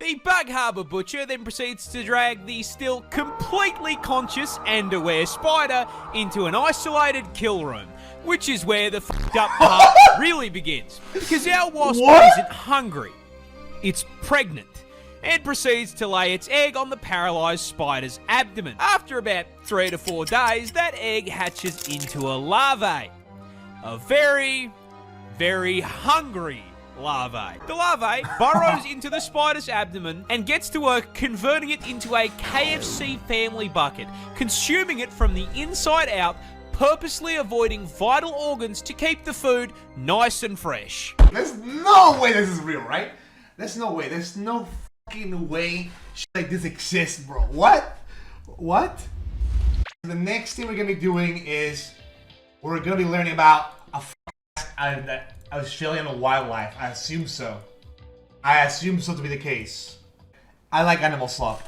The Bug Harbour Butcher then proceeds to drag the still completely conscious and aware spider into an isolated kill room, which is where the f***ed up part really begins. Because our wasp isn't hungry, it's pregnant, and proceeds to lay its egg on the paralysed spider's abdomen. After about 3 to 4 days, that egg hatches into a larvae. A very, very hungry larvae. The larvae burrows into the spider's abdomen and gets to work converting it into a KFC family bucket, consuming it from the inside out, purposely avoiding vital organs to keep the food nice and fresh. There's no way this is real, right? There's no way. There's no fucking way shit like this exists, bro. What? What? The next thing we're gonna be doing is we're gonna be learning about Australian wildlife. I assume so. I assume so to be the case. I like animal slop.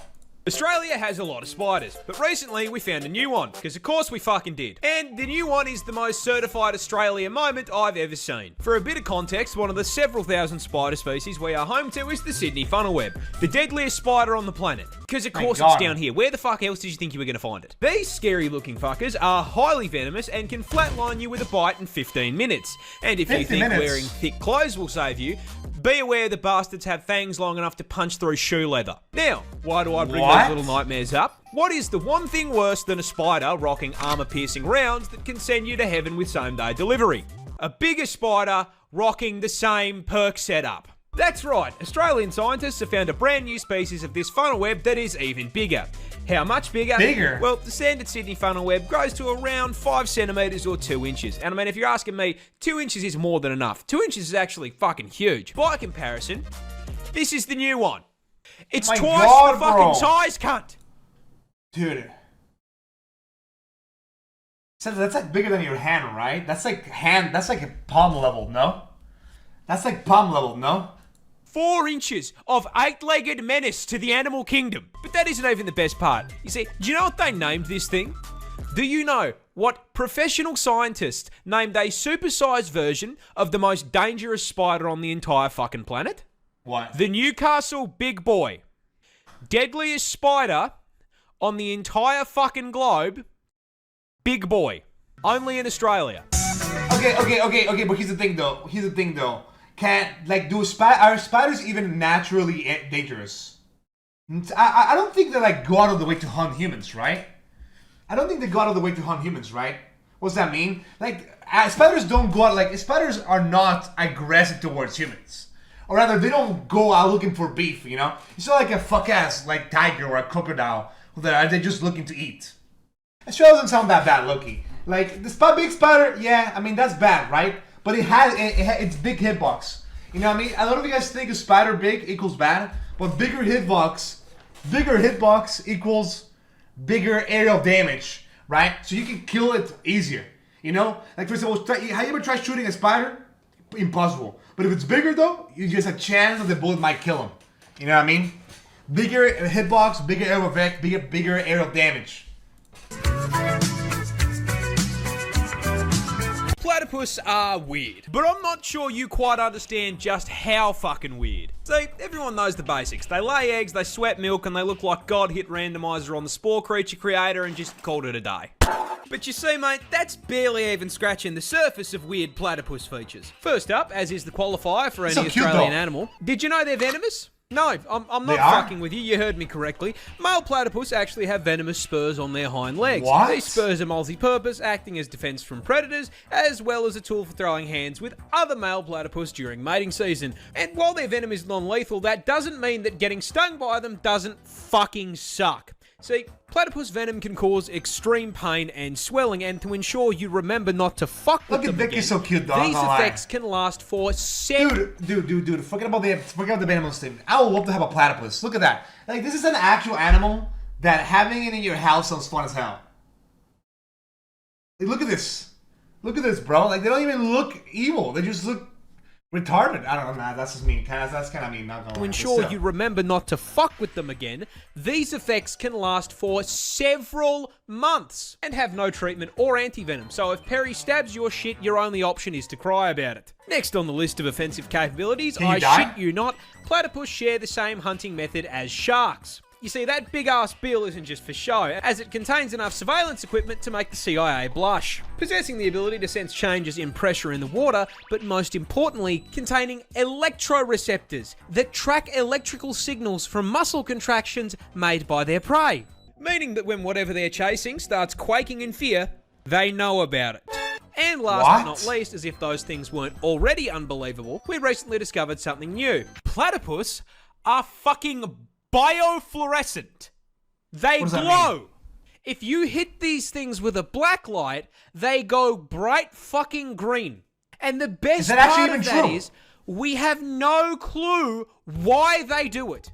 Australia has a lot of spiders, but recently we found a new one, because of course we fucking did. And the new one is the most certified Australia moment I've ever seen. For a bit of context, one of the several thousand spider species we are home to is the Sydney funnelweb, the deadliest spider on the planet. Because of course it's down here. Where the fuck else did you think you were going to find it? These scary looking fuckers are highly venomous and can flatline you with a bite in 15 minutes. And if you think wearing thick clothes will save you, be aware the bastards have fangs long enough to punch through shoe leather. Now, why do I bring those little nightmares up? What is the one thing worse than a spider rocking armor-piercing rounds that can send you to heaven with same-day delivery? A bigger spider rocking the same perk setup. That's right, Australian scientists have found a brand new species of this funnelweb that is even bigger. How much bigger? Bigger? Well, the standard Sydney funnelweb grows to around 5 centimetres or 2 inches. And I mean, if you're asking me, 2 inches is more than enough. 2 inches is actually fucking huge. By comparison, this is the new one. It's twice the fucking size, cunt! Dude. So that's like bigger than your hand, right? That's like a palm level, no? That's like palm level, no? 4 inches of 8-legged menace to the animal kingdom. But that isn't even the best part. You see, do you know what they named this thing? Do you know what professional scientists named a supersized version of the most dangerous spider on the entire fucking planet? What? The Newcastle Big Boy. Deadliest spider on the entire fucking globe. Big Boy. Only in Australia. Okay, but here's the thing though. Are spiders even naturally dangerous? I don't think they like go out of the way to hunt humans, right? What's that mean? Like, spiders don't go out, spiders are not aggressive towards humans. Or rather, they don't go out looking for beef, you know? It's not like a fuck-ass, tiger or a crocodile that they're just looking to eat. Australia doesn't sound that bad, Loki. Like, the big spider, yeah, I mean, that's bad, right? But it's big hitbox. You know what I mean? A lot of you guys think a spider big equals bad, but bigger hitbox equals bigger aerial damage, right? So you can kill it easier, you know? Like, for example, have you ever tried shooting a spider? Impossible. But if it's bigger though, you just have a chance that the bullet might kill him. You know what I mean? Bigger hitbox, bigger aerial effect, bigger aerial damage. Platypus are weird, but I'm not sure you quite understand just how fucking weird. See, everyone knows the basics. They lay eggs, they sweat milk, and they look like God hit randomizer on the spore creature creator and just called it a day. But you see, mate, that's barely even scratching the surface of weird platypus features. First up, as is the qualifier for any Australian animal, did you know they're venomous? No, I'm not fucking with you. You heard me correctly. Male platypus actually have venomous spurs on their hind legs. What? These spurs are multi-purpose, acting as defense from predators, as well as a tool for throwing hands with other male platypus during mating season. And while their venom is non-lethal, that doesn't mean that getting stung by them doesn't fucking suck. See, platypus venom can cause extreme pain and swelling, and to ensure you remember not to fuck with them again, Vic is so cute, dog. these effects can last for Dude, forget about the animal statement. I would love to have a platypus. Look at that. Like, this is an actual animal that having it in your house sounds fun as hell. Like, look at this. Look at this, bro. Like, they don't even look evil. They just look Retarded? I don't know, nah, that's just mean. That's kind of mean, not gonna To lie. ensure you remember not to fuck with them again, these effects can last for several months and have no treatment or antivenom, so if Perry stabs your shit, your only option is to cry about it. Next on the list of offensive capabilities, I shit you not, platypus share the same hunting method as sharks. You see, that big-ass bill isn't just for show, as it contains enough surveillance equipment to make the CIA blush. Possessing the ability to sense changes in pressure in the water, but most importantly, containing electroreceptors that track electrical signals from muscle contractions made by their prey. Meaning that when whatever they're chasing starts quaking in fear, they know about it. And last but not least, as if those things weren't already unbelievable, we recently discovered something new. Platypus are fucking biofluorescent. They glow. If you hit these things with a black light, they go bright fucking green. And the best part of that is, we have no clue why they do it.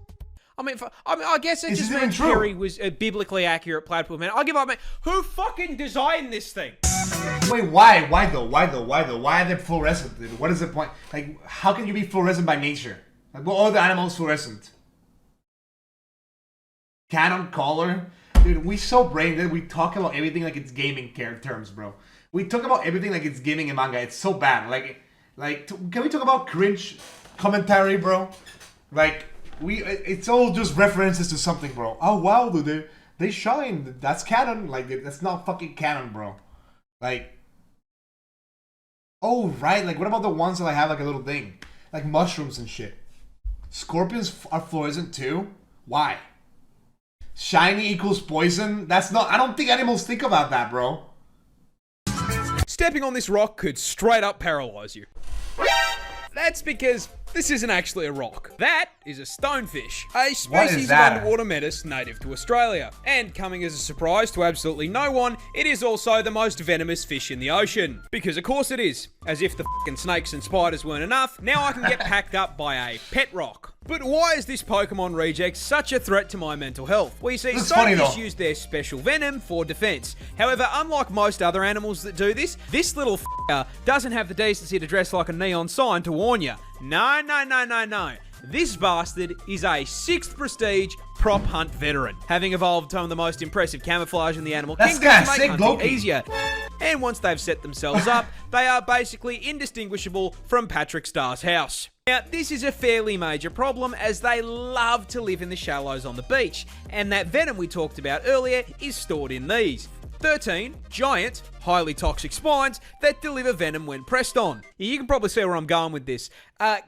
I guess it just means Perry was a biblically accurate platypus, man. I'll give up, man. Who fucking designed this thing? Wait, why? Why though? Why are they fluorescent, dude? What is the point? Like, how can you be fluorescent by nature? Like, what other animals fluorescent? Canon color? Dude, we so brain dead. We talk about everything like it's gaming terms, bro. We talk about everything like it's gaming and manga. It's so bad. Can we talk about cringe commentary, bro? Like, it's all just references to something, bro. Oh wow, dude, they shine. That's canon. Like, that's not fucking canon, bro. Like, oh right. Like, what about the ones that have like a little thing, like mushrooms and shit? Scorpions are fluorescent too. Why? Shiny equals poison? That's not... I don't think animals think about that, bro. Stepping on this rock could straight up paralyze you. That's because this isn't actually a rock. That is a stonefish, a species of underwater menace native to Australia. And coming as a surprise to absolutely no one, it is also the most venomous fish in the ocean. Because of course it is. As if the fucking snakes and spiders weren't enough, now I can get packed up by a pet rock. But why is this Pokemon reject such a threat to my mental health? Well, you see, stonefish use their special venom for defense. However, unlike most other animals that do this little f***er doesn't have the decency to dress like a neon sign to warn you. No. This bastard is a 6th prestige prop hunt veteran, having evolved some of the most impressive camouflage in the animal kingdom to make hunting easier. And once they've set themselves up, they are basically indistinguishable from Patrick Starr's house. Now, this is a fairly major problem as they love to live in the shallows on the beach, and that venom we talked about earlier is stored in these 13 giant, highly toxic spines that deliver venom when pressed on. You can probably see where I'm going with this.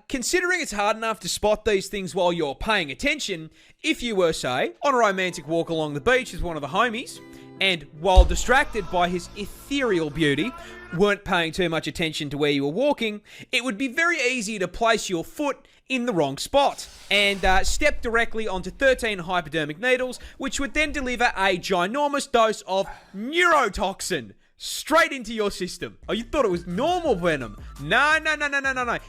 Considering it's hard enough to spot these things while you're paying attention, if you were, say, on a romantic walk along the beach with one of the homies, and while distracted by his ethereal beauty, weren't paying too much attention to where you were walking, it would be very easy to place your foot in the wrong spot and step directly onto 13 hypodermic needles, which would then deliver a ginormous dose of neurotoxin straight into your system. Oh, you thought it was normal venom? No.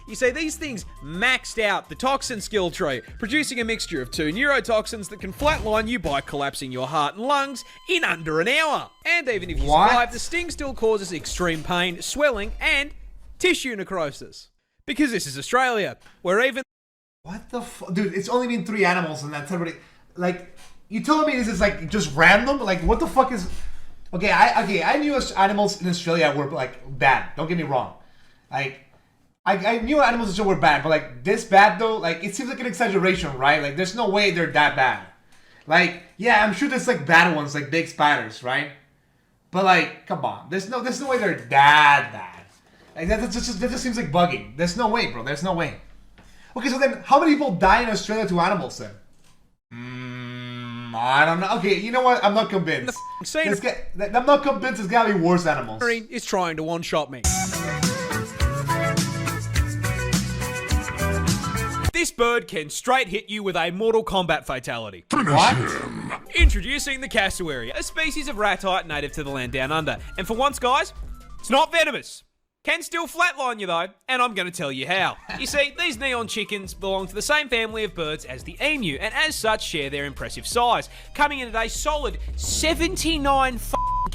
You see, these things maxed out the toxin skill tree, producing a mixture of 2 neurotoxins that can flatline you by collapsing your heart and lungs in under an hour. And even if you survive, the sting still causes extreme pain, swelling, and tissue necrosis. Because this is Australia, where even... What the fuck? Dude, it's only been 3 animals and that's everybody... Like, you telling me this is like just random? Like, what the fuck is... Okay, I knew animals in Australia were like bad. Don't get me wrong. Like, I knew animals in Australia were bad, but like this bad though, like it seems like an exaggeration, right? Like, there's no way they're that bad. Like, yeah, I'm sure there's like bad ones, like big spiders, right? But like, come on, there's no way they're that bad. Like that just seems like bugging. There's no way, bro. There's no way. Okay, so then how many people die in Australia to animals then? I don't know. Okay, you know what? I'm not convinced. I'm not convinced it's gotta be worse animals. Is trying to one-shot me. This bird can straight hit you with a Mortal Kombat fatality. What? Introducing the cassowary, a species of ratite native to the land down under. And for once, guys, it's not venomous. Can still flatline you though, and I'm going to tell you how. You see, these neon chickens belong to the same family of birds as the emu, and as such share their impressive size, coming in at a solid 79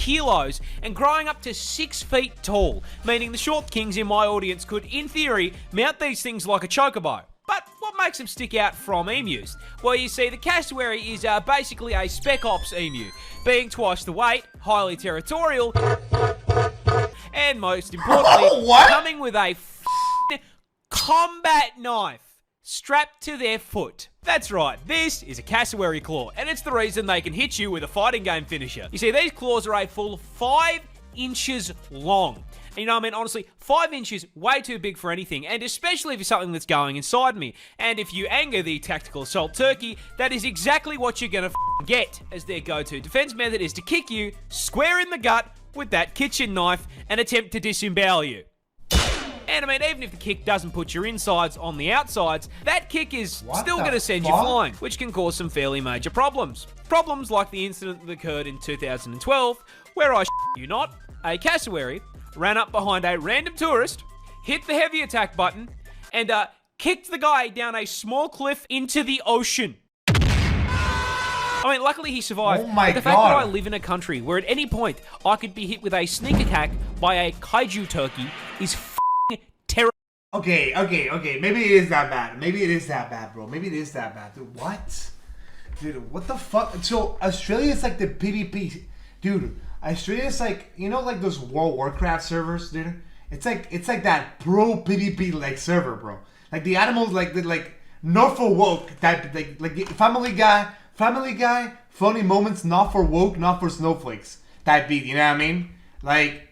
kilos and growing up to 6 feet tall, meaning the short kings in my audience could, in theory, mount these things like a chocobo. But what makes them stick out from emus? Well, you see, the cassowary is basically a spec ops emu, being twice the weight, highly territorial, and most importantly, coming with a combat knife strapped to their foot. That's right, this is a cassowary claw, and it's the reason they can hit you with a fighting game finisher. You see, these claws are a full 5 inches long. And you know what I mean? Honestly, 5 inches, way too big for anything, and especially for something that's going inside me. And if you anger the tactical assault turkey, that is exactly what you're gonna get, as their go-to defense method is to kick you square in the gut with that kitchen knife and attempt to disembowel you. And I mean, even if the kick doesn't put your insides on the outsides, that kick is still going to send you flying, which can cause some fairly major problems. Problems like the incident that occurred in 2012, where I you not, a cassowary ran up behind a random tourist, hit the heavy attack button, and kicked the guy down a small cliff into the ocean. I mean, luckily he survived. Oh my but the fact that I live in a country where at any point I could be hit with a sneak attack by a kaiju turkey is terrible. Okay. Maybe it is that bad. Maybe it is that bad, bro. Maybe it is that bad. Dude, what? Dude, what the fuck? So, Australia is like the PvP. Dude, Australia is like, you know, like those World of Warcraft servers, dude? It's like that pro PvP, like, server, bro. Like, the animals, like not for woke type, like Family Guy, funny moments, not for woke, not for snowflakes type beat, you know what I mean? Like,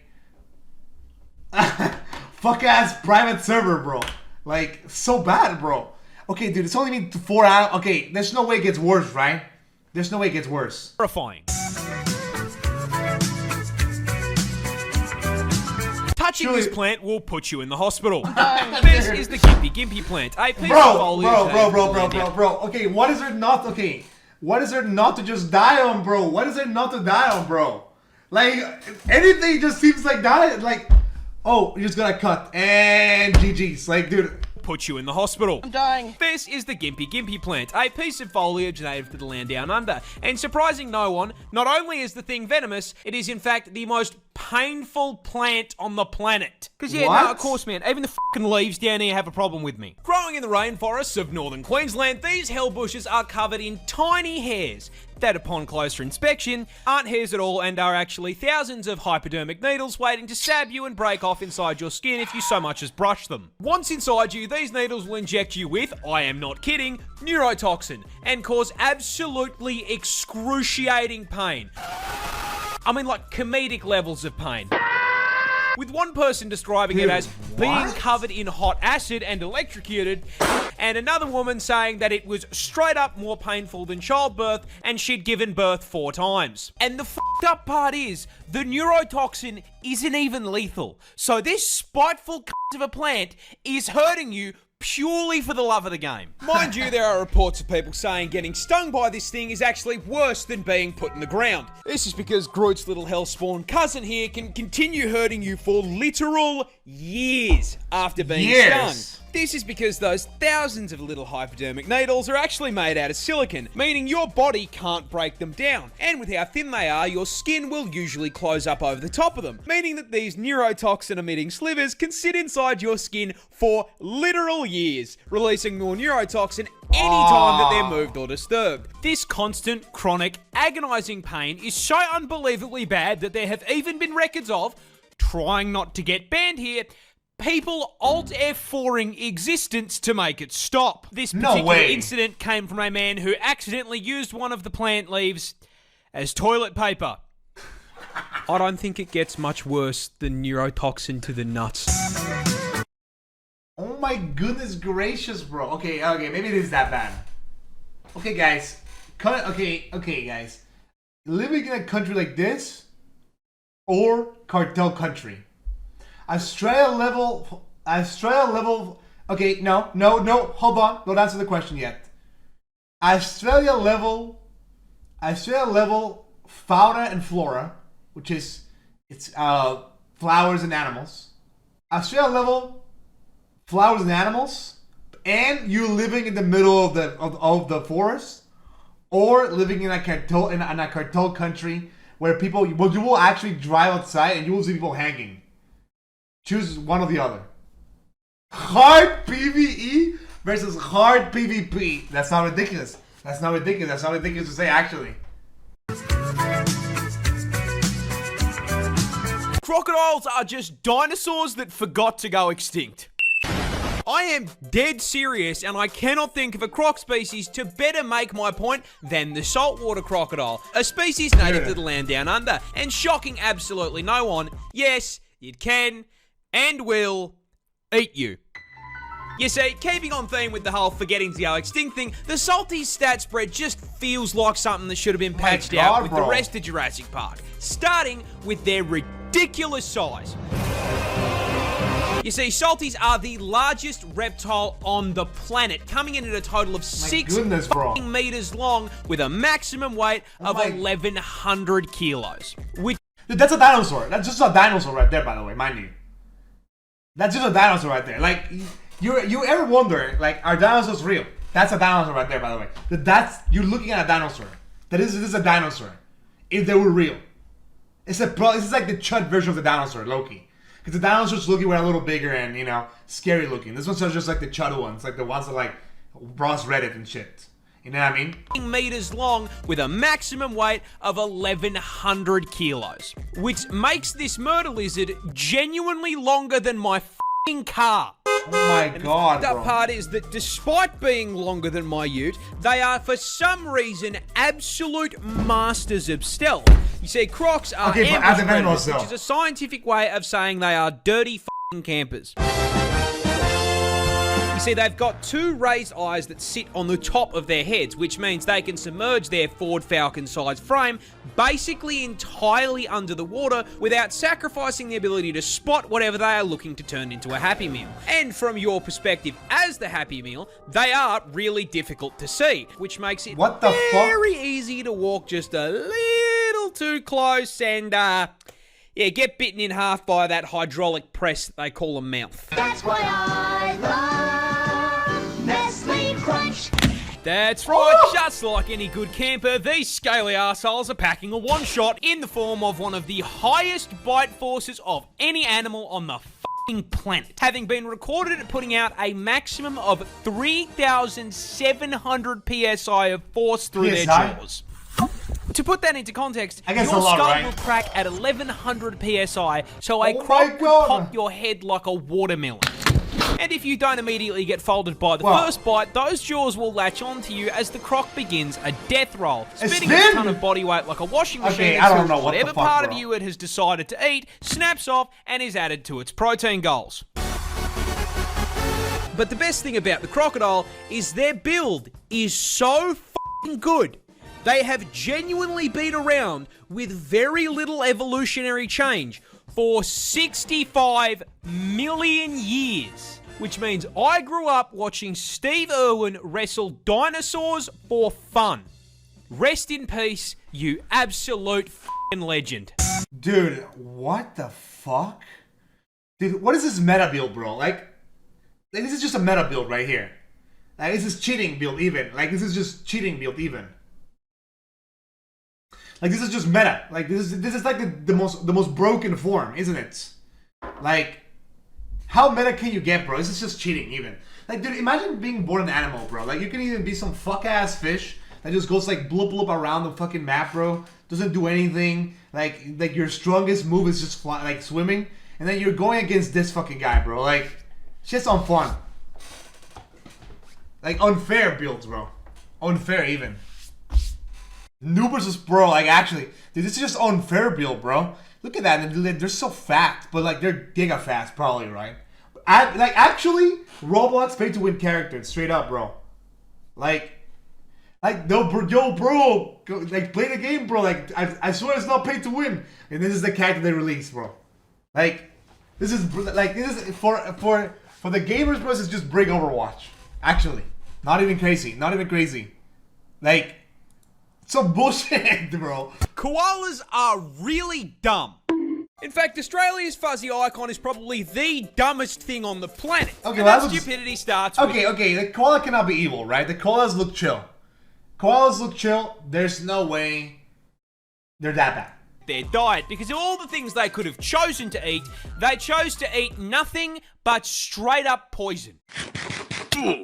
fuck ass private server, bro. Like, so bad, bro. Okay, dude, it's only been 4 hours. Okay, there's no way it gets worse, right? There's no way it gets worse. Terrifying. Touching this plant will put you in the hospital. This is the Gimpy plant. A piece of foliage. Bro. Okay, what is there not? Okay, what is there not to just die on, bro? What is there not to die on, bro? Like, anything just seems like die. Like, oh, you just got a cut and GG's. Like, dude. Put you in the hospital. I'm dying. This is the Gimpy plant, a piece of foliage native to the land down under. And surprising no one, not only is the thing venomous, it is in fact the most painful plant on the planet. Because yeah, no, of course, man, even the fucking leaves down here have a problem with me. Growing in the rainforests of northern Queensland, these hell bushes are covered in tiny hairs that upon closer inspection aren't hairs at all and are actually thousands of hypodermic needles waiting to stab you and break off inside your skin if you so much as brush them. Once inside you, these needles will inject you with, I am not kidding, neurotoxin and cause absolutely excruciating pain. I mean, like comedic levels of pain. With one person describing it as being covered in hot acid and electrocuted, and another woman saying that it was straight up more painful than childbirth and she'd given birth 4 times. And the fucked up part is, the neurotoxin isn't even lethal. So this spiteful cunt of a plant is hurting you purely for the love of the game. Mind you, there are reports of people saying getting stung by this thing is actually worse than being put in the ground. This is because Groot's little hellspawn cousin here can continue hurting you for literal years after being stung. This is because those thousands of little hypodermic needles are actually made out of silicon, meaning your body can't break them down. And with how thin they are, your skin will usually close up over the top of them, meaning that these neurotoxin-emitting slivers can sit inside your skin for literal years, releasing more neurotoxin anytime that they're moved or disturbed. This constant, chronic, agonizing pain is so unbelievably bad that there have even been records of, trying not to get banned here, people Alt F4ing existence to make it stop. This particular incident came from a man who accidentally used one of the plant leaves as toilet paper. I don't think it gets much worse than neurotoxin to the nuts. Oh my goodness gracious, bro. Okay, maybe it is that bad. Okay, guys. Okay, guys. Living in a country like this or cartel country. Australia level. Okay, no. Hold on. Don't answer the question yet. Australia level fauna and flora, which is flowers and animals. Australia level flowers and animals, and you living in the middle of the forest, or living in a cartel country where people, well, you will actually drive outside and you will see people hanging. Choose one or the other. Hard PvE versus hard PvP. That's not ridiculous. That's not ridiculous. That's not ridiculous to say, actually. Crocodiles are just dinosaurs that forgot to go extinct. I am dead serious, and I cannot think of a croc species to better make my point than the saltwater crocodile, a species native to the land down under, and shocking absolutely no one, yes, it can and will eat you. You see, keeping on theme with the whole forgetting to go extinct thing, the Salties stat spread just feels like something that should have been patched out with the rest of Jurassic Park, starting with their ridiculous size. You see, Salties are the largest reptile on the planet, coming in at a total of 6 meters long with a maximum weight of 1,100 kilos. Which Dude, that's a dinosaur. That's just a dinosaur right there, by the way, mind you. That's just a dinosaur right there. Like, you ever wonder, like, are dinosaurs real? That's a dinosaur right there, by the way. You're looking at a dinosaur. This is a dinosaur. If they were real. This is like the Chud version of the dinosaur, Loki. Because the dinosaurs looking were a little bigger and, you know, scary looking. This one's just like the Chud ones, like the ones that like Ross Reddit and shit. You know what I mean? Meters long with a maximum weight of 1,100 kilos. Which makes this murder lizard genuinely longer than my f***ing car. Oh my god, The bro. part is that despite being longer than my ute, they are for some reason absolute masters of stealth. You see, crocs are ambush predators, which is a scientific way of saying they are dirty f***ing campers. You see, they've got 2 raised eyes that sit on the top of their heads, which means they can submerge their Ford Falcon-sized frame basically entirely under the water without sacrificing the ability to spot whatever they are looking to turn into a Happy Meal. And from your perspective as the Happy Meal, they are really difficult to see, which makes it very easy to walk just a little too close and, yeah, get bitten in half by that hydraulic press that they call a mouth. That's why I love Nestle Crunch. That's right, just like any good camper, these scaly arseholes are packing a one-shot in the form of one of the highest bite forces of any animal on the f***ing planet, having been recorded at putting out a maximum of 3,700 psi of force through their jaws. To put that into context, your skull will crack at 1,100 psi, so a croc will pop your head like a watermelon. And if you don't immediately get folded by the first bite, those jaws will latch onto you as the croc begins a death roll, spitting a ton of body weight like a washing machine until whatever part of you it has decided to eat snaps off and is added to its protein goals. But the best thing about the crocodile is their build is so f***ing good. They have genuinely been around with very little evolutionary change for 65 million years. Which means I grew up watching Steve Irwin wrestle dinosaurs for fun. Rest in peace, you absolute f***ing legend. Dude, what the fuck? Dude, what is this meta build, bro? Like this is just a meta build right here. Like, this is cheating build even. Like, this is just cheating build even. Like, this is just meta. Like, this is like the most broken form, isn't it? Like, how meta can you get, bro? This is just cheating even. Like, dude, imagine being born an animal, bro. Like, you can even be some fuck-ass fish that just goes like bloop bloop around the fucking map, bro. Doesn't do anything. Like your strongest move is just like swimming. And then you're going against this fucking guy, bro. Like, shit's on fun. Like, unfair builds, bro. Unfair even. Noob versus pro, like, actually, dude, this is just unfair build, bro. Look at that, they're so fat, but like they're giga fast, probably, right? Like, actually, Roblox pay to win characters, straight up, bro. Like, no, bro, yo, bro, go, like, play the game, bro. Like, I swear it's not pay to win, and this is the character they released, bro. Like, this is for the gamers, bro. This is just bring Overwatch. Actually, not even crazy, not even crazy. Like, some bullshit, bro. Koalas are really dumb. In fact, Australia's fuzzy icon is probably the dumbest thing on the planet. Okay, and well, that stupidity starts with... Okay, the koala cannot be evil, right? The koalas look chill. Koalas look chill. There's no way they're that bad. their diet because of all the things they could have chosen to eat. They chose to eat nothing but straight up poison.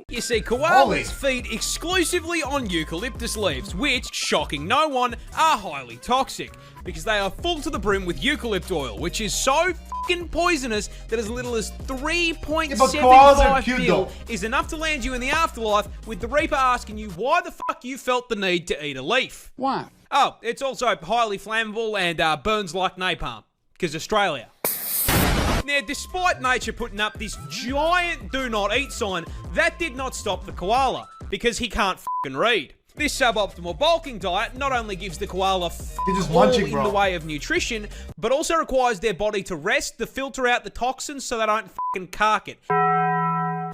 You see, koalas feed exclusively on eucalyptus leaves, which, shocking no one, are highly toxic because they are full to the brim with eucalypt oil, which is so fucking poisonous that as little as 3.75 mil is enough to land you in the afterlife, with the Reaper asking you why the fuck you felt the need to eat a leaf. Why? Oh, it's also highly flammable and burns like napalm, because Australia. Now, despite nature putting up this giant do not eat sign, that did not stop the koala, because he can't fucking read. This suboptimal bulking diet not only gives the koala all in the way of nutrition, but also requires their body to rest to filter out the toxins so they don't fucking cark it.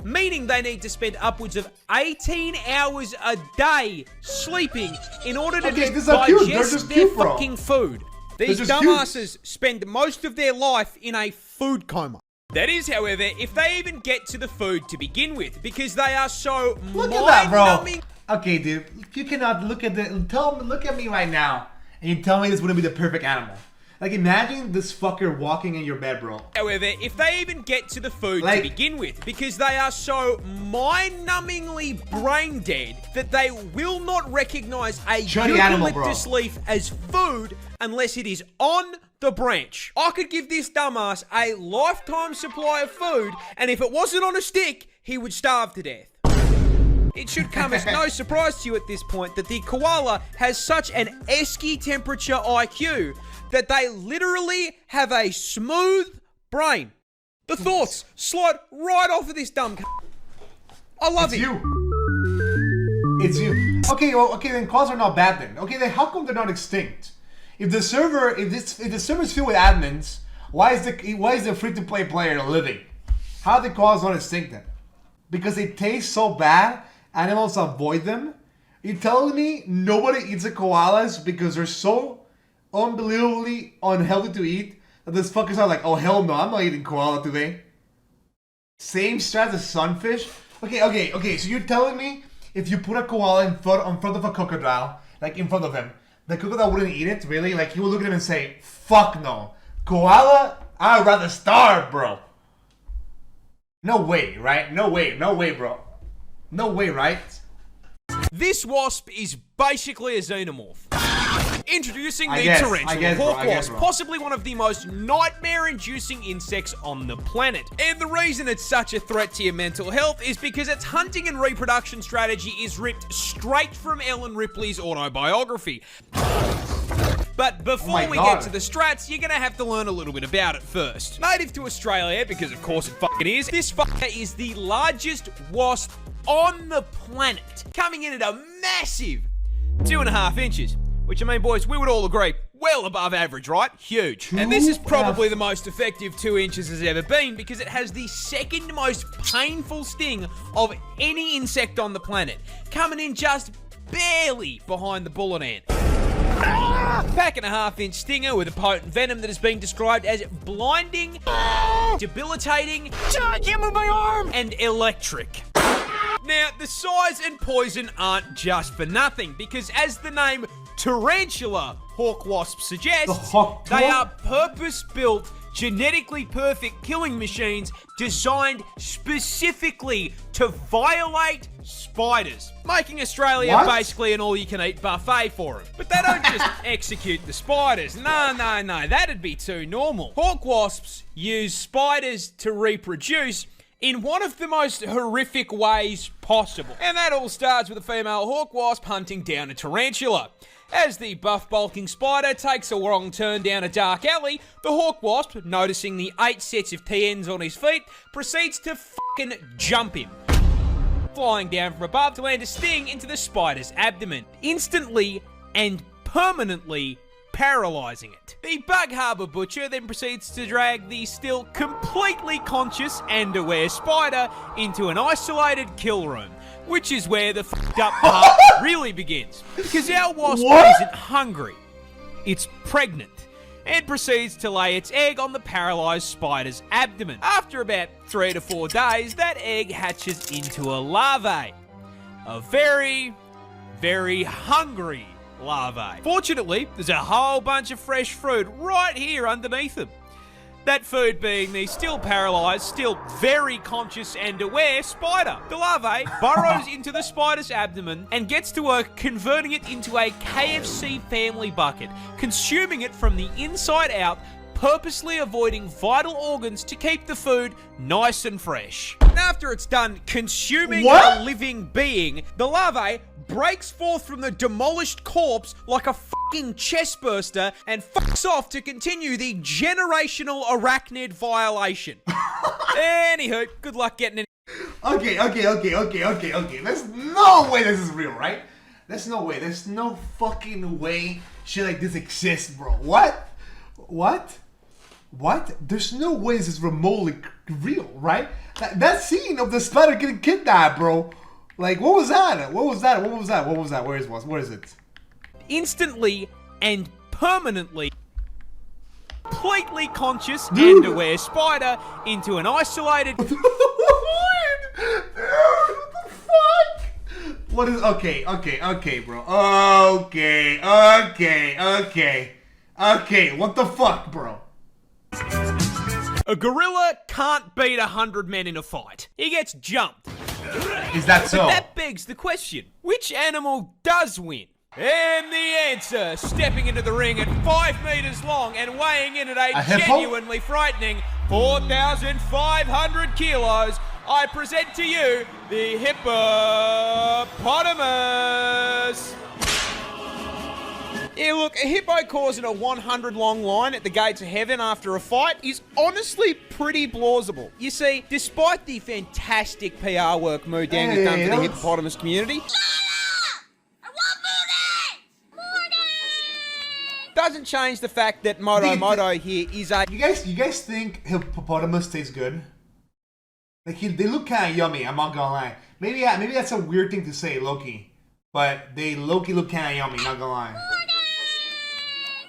Meaning they need to spend upwards of 18 hours a day sleeping in order to digest their fucking food. These dumbasses spend most of their life in a food coma. That is, however, if they even get to the food to begin with, because they are so mind-numbing. Okay, dude, you cannot look at look at me right now, and you tell me this wouldn't be the perfect animal. Like, imagine this fucker walking in your bed, bro. However, if they even get to the food to begin with, because they are so mind-numbingly brain-dead that they will not recognize a eucalyptus leaf as food unless it is on the branch. I could give this dumbass a lifetime supply of food, and if it wasn't on a stick, he would starve to death. It should come as no surprise to you at this point that the koala has such an esky temperature IQ that they literally have a smooth brain. The thoughts slide right off of this dumb I love it. It's you. Okay, then koalas are not bad then. Okay, then how come they're not extinct? If the server is filled with admins, why is the free-to-play player living? How are the koalas not extinct then? Because they taste so bad, animals avoid them? You're telling me nobody eats the koalas because they're so unbelievably unhealthy to eat that these fuckers are like, oh hell no, I'm not eating koala today. Same strat as sunfish? Okay, so you're telling me if you put a koala in front of a crocodile, like in front of him, the crocodile wouldn't eat it, really? Like, he would look at him and say, fuck no. Koala, I'd rather starve, bro. No way, right? No way, bro. No way, right? This wasp is basically a xenomorph. Introducing the tarantula hawk wasp, possibly one of the most nightmare-inducing insects on the planet. And the reason it's such a threat to your mental health is because its hunting and reproduction strategy is ripped straight from Ellen Ripley's autobiography. But before we get to the strats, you're gonna have to learn a little bit about it first. Native to Australia, because of course it fucking is, this fucker is the largest wasp on the planet, coming in at a massive 2.5 inches. Which, I mean, boys, we would all agree, well above average, right? Huge. And this is probably the most effective 2 inches has ever been because it has the second most painful sting of any insect on the planet, coming in just barely behind the bullet ant. Pack and a half-inch stinger with a potent venom that has been described as blinding, debilitating, and electric. Now, the size and poison aren't just for nothing, because as the name tarantula hawk wasp suggests, they are purpose-built, genetically perfect killing machines designed specifically to violate spiders, making Australia basically an all-you-can-eat buffet for them. But they don't just execute the spiders. No, that'd be too normal. Hawk wasps use spiders to reproduce in one of the most horrific ways possible. And that all starts with a female hawk wasp hunting down a tarantula. As the buff bulking spider takes a wrong turn down a dark alley, the hawk wasp, noticing the 8 sets of TNs on his feet, proceeds to fucking jump him, flying down from above to land a sting into the spider's abdomen, instantly and permanently paralyzing it. The Bug Harbour Butcher then proceeds to drag the still completely conscious and aware spider into an isolated kill room, which is where the fucked up part really begins. Because our wasp isn't hungry, it's pregnant, and proceeds to lay its egg on the paralyzed spider's abdomen. After about 3 to 4 days, that egg hatches into a larvae. A very, very hungry larvae. Fortunately, there's a whole bunch of fresh food right here underneath them. That food being the still paralysed, still very conscious and aware spider. The larvae burrows into the spider's abdomen and gets to work converting it into a KFC family bucket, consuming it from the inside out, purposely avoiding vital organs to keep the food nice and fresh. And after it's done consuming a living being, the larvae breaks forth from the demolished corpse like a fucking chestburster and fucks off to continue the generational arachnid violation. Anywho, good luck getting it. Okay. There's no way this is real, right? There's no way. There's no fucking way shit like this exists, bro. What? There's no way this is remotely real, right? That scene of the spider getting kidnapped, bro. Like, what was that? Where is it? Instantly and permanently completely conscious and aware spider into an isolated... Dude, what the fuck? What is... Okay, bro. Okay, what the fuck, bro? A gorilla can't beat 100 men in a fight. He gets jumped. Is that so? But that begs the question, which animal does win? And the answer, stepping into the ring at 5 meters long and weighing in at a genuinely frightening 4,500 kilos, I present to you the hippopotamus. Yeah, look, a hippo causing a 100-long line at the gates of heaven after a fight is honestly pretty plausible. You see, despite the fantastic PR work Moo Dang has done for the hippopotamus community, doesn't change the fact that Moto here is a... You guys think hippopotamus tastes good? Like, they look kind of yummy, I'm not gonna lie. Maybe that's a weird thing to say, Loki. But they look kind of yummy, not gonna lie.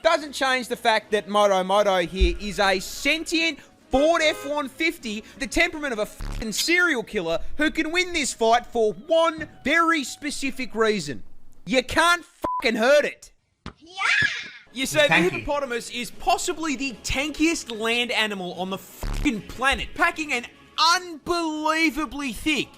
Doesn't change the fact that Moto here is a sentient Ford F-150, the temperament of a fucking serial killer who can win this fight for one very specific reason. You can't fucking hurt it. Yeah! You say the hippopotamus is possibly the tankiest land animal on the fucking planet, packing an unbelievably thick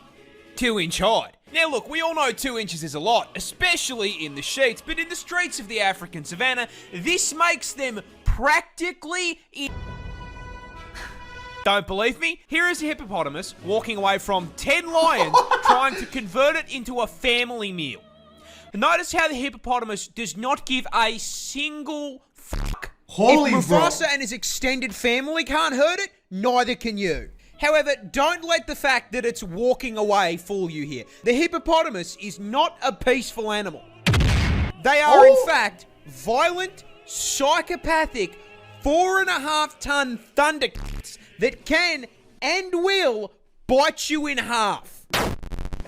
2-inch hide. Now look, we all know 2 inches is a lot, especially in the sheets, but in the streets of the African savannah, this makes them practically Don't believe me? Here is a hippopotamus walking away from 10 lions trying to convert it into a family meal. Notice how the hippopotamus does not give a single fuck. Holy if Mufasa and his extended family can't hurt it, neither can you. However, don't let the fact that it's walking away fool you here. The hippopotamus is not a peaceful animal. They are, in fact, violent, psychopathic, 4.5-ton thundercats that can and will bite you in half.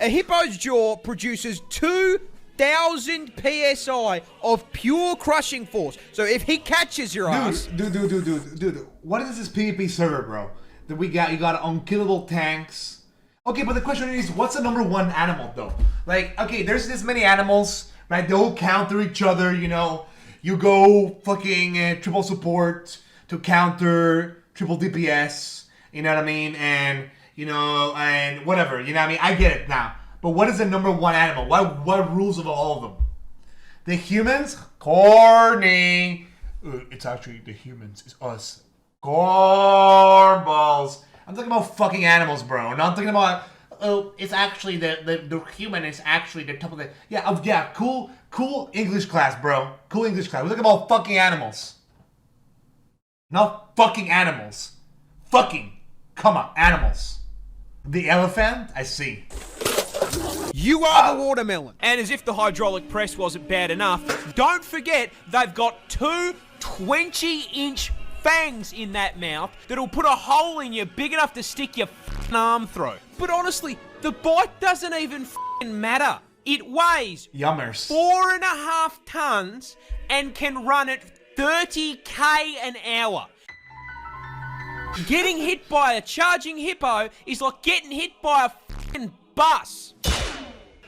A hippo's jaw produces 2,000 PSI of pure crushing force. So if he catches your ass... Dude, what is this PvP server, bro? That you got unkillable tanks. Okay, but the question is, what's the number one animal, though? Like, okay, there's this many animals, right? They all counter each other, you know. You go fucking triple support to counter triple DPS, you know what I mean? And, you know, and whatever, you know what I mean? I get it now. But what is the number one animal? What rules of all of them? The humans? Corny. It's actually the humans. It's us. Cornballs. I'm talking about fucking animals, bro. Not talking about, oh, it's actually the human is actually the top of the... Yeah, cool English class, bro. Cool English class. We're talking about fucking animals. Not fucking animals. Fucking. Come on, animals. The elephant? I see. You are the watermelon. And as if the hydraulic press wasn't bad enough, don't forget they've got 2 20-inch fangs in that mouth that'll put a hole in you big enough to stick your f***ing arm through. But honestly, the bite doesn't even f***ing matter. It weighs 4.5 tons and can run at 30k an hour. Getting hit by a charging hippo is like getting hit by a f***ing bus.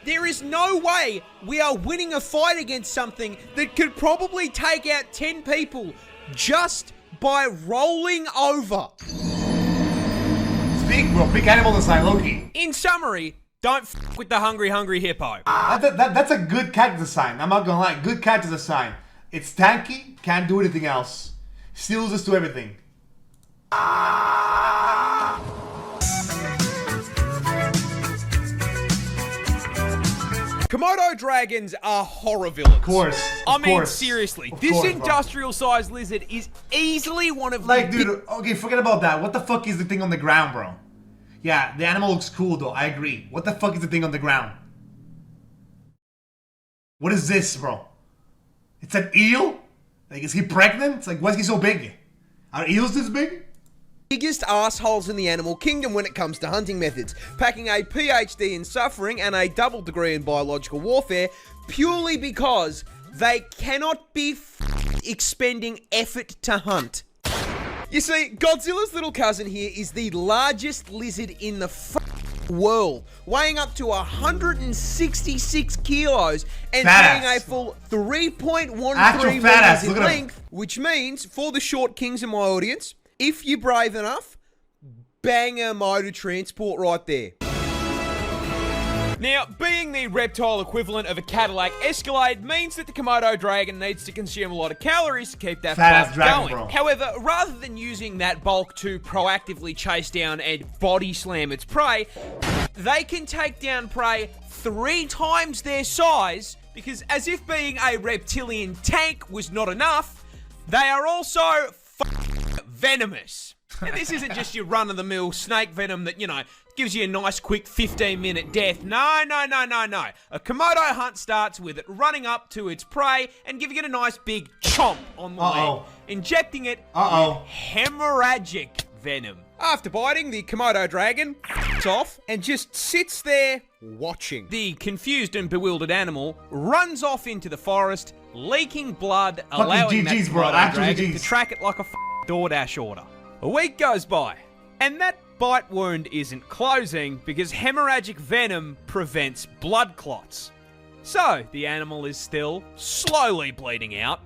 There is no way we are winning a fight against something that could probably take out 10 people just by rolling over. It's big, bro. Big animal design, Loki. In summary, don't f with the hungry hippo. That's a good character design. I'm not gonna lie. Good character design. It's tanky, can't do anything else. Still loses to everything. Komodo dragons are horror villains. Of course. I mean, seriously, this industrial-sized lizard is easily one of like, dude, okay, forget about that. What the fuck is the thing on the ground, bro? Yeah, the animal looks cool, though. I agree. What the fuck is the thing on the ground? What is this, bro? It's an eel? Like, is he pregnant? It's like, why is he so big? Are eels this big? Biggest assholes in the animal kingdom when it comes to hunting methods, packing a PhD in suffering and a double degree in biological warfare purely because they cannot be expending effort to hunt. You see, Godzilla's little cousin here is the largest lizard in the world, weighing up to 166 kilos and being a full 3.13 meters in length, which means, for the short kings in my audience, if you're brave enough, bang a motor transport right there. Now, being the reptile equivalent of a Cadillac Escalade means that the Komodo dragon needs to consume a lot of calories to keep that bulk going. Bro. However, rather than using that bulk to proactively chase down and body slam its prey, they can take down prey 3 times their size, because as if being a reptilian tank was not enough, they are also venomous. And this isn't just your run-of-the-mill snake venom that, you know, gives you a nice quick 15-minute death. No. A Komodo hunt starts with it running up to its prey and giving it a nice big chomp on the leg, injecting it with hemorrhagic venom. After biting, the Komodo dragon off and just sits there watching. The confused and bewildered animal runs off into the forest, leaking blood, allowing that Komodo dragon to track it like a DoorDash order. A week goes by, and that bite wound isn't closing because hemorrhagic venom prevents blood clots. So, the animal is still slowly bleeding out,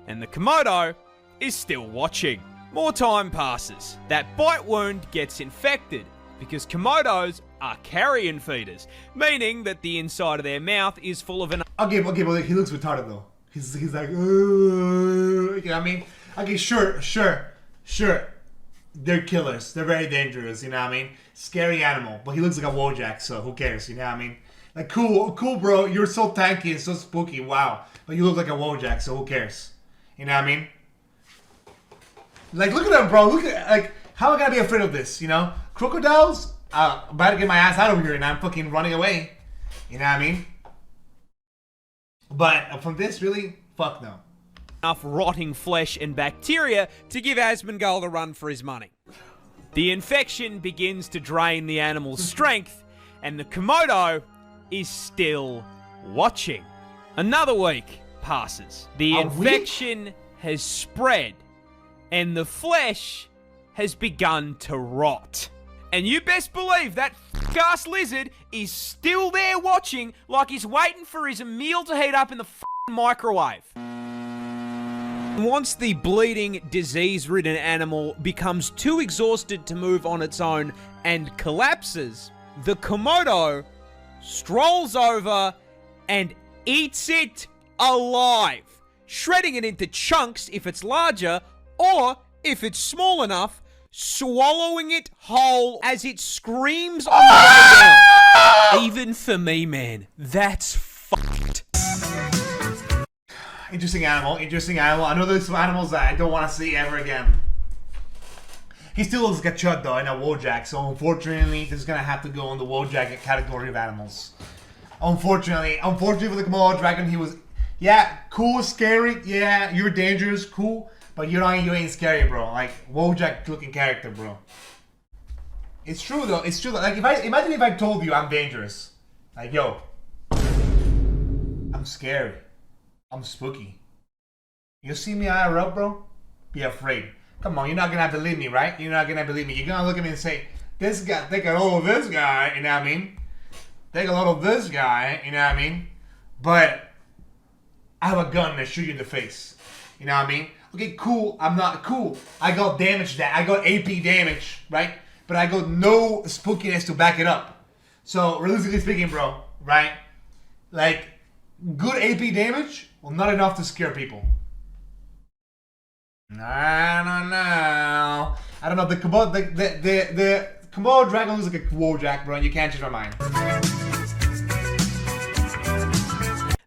and the Komodo is still watching. More time passes. That bite wound gets infected because Komodos are carrion feeders, meaning that the inside of their mouth is full of an... Okay, but he looks retarded though. He's like, you know what I mean? Okay, sure. They're killers. They're very dangerous, you know what I mean? Scary animal, but he looks like a Wojak, so who cares, you know what I mean? Like, cool, bro. You're so tanky and so spooky, wow. But you look like a Wojak, so who cares? You know what I mean? Like, look at him, bro. Look at, like, how am I gonna be afraid of this, you know? Crocodiles? I'm about to get my ass out of here and I'm fucking running away. You know what I mean? But from this, really? Fuck no. Enough rotting flesh and bacteria to give Asmongold a run for his money. The infection begins to drain the animal's strength, and the Komodo is still watching. Another week passes. The infection has spread, and the flesh has begun to rot. And you best believe that ass lizard is still there watching like he's waiting for his meal to heat up in the microwave. Once the bleeding, disease-ridden animal becomes too exhausted to move on its own and collapses, the Komodo strolls over and eats it alive, shredding it into chunks if it's larger, or if it's small enough, swallowing it whole as it screams on the way down. Even for me, man, that's fucked. Interesting animal. I know there's some animals that I don't want to see ever again. He still looks like a chud though, and a Wojak, so unfortunately, this is gonna have to go in the Wojak category of animals. Unfortunately for the Komodo dragon, he was, yeah, cool, scary, yeah, you're dangerous, cool, but you ain't scary, bro. Like, Wojak looking character, bro. It's true though, like, imagine if I told you I'm dangerous. Like, yo, I'm scary. I'm spooky. You see me IRL, bro? Be afraid. Come on, you're not gonna believe me, right? You're not gonna believe me. You're gonna look at me and say, this guy, think of this guy, you know what I mean? take a lot of this guy, you know what I mean? But I have a gun and I shoot you in the face. You know what I mean? Okay, cool. I'm not cool. I got damage I got AP damage, right? But I got no spookiness to back it up. So, realistically speaking, bro, right? Like, good AP damage, well, not enough to scare people. No. I don't know. The Komodo dragon looks like a Wojak, bro. And you can't change my mind.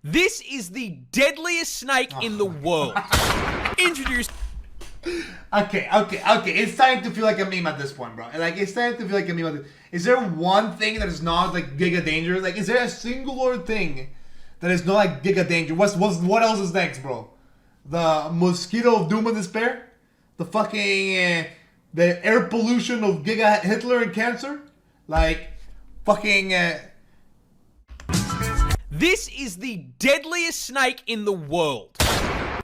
This is the deadliest snake in the world. Introduced. Okay. It's starting to feel like a meme at this point, bro. Like, it's starting to feel like a meme. Is there one thing that is not like giga dangerous? Like, is there a singular thing that is not like giga danger? What else is next, bro? The mosquito of doom and despair? The fucking the air pollution of Giga Hitler and cancer? Like fucking This is the deadliest snake in the world.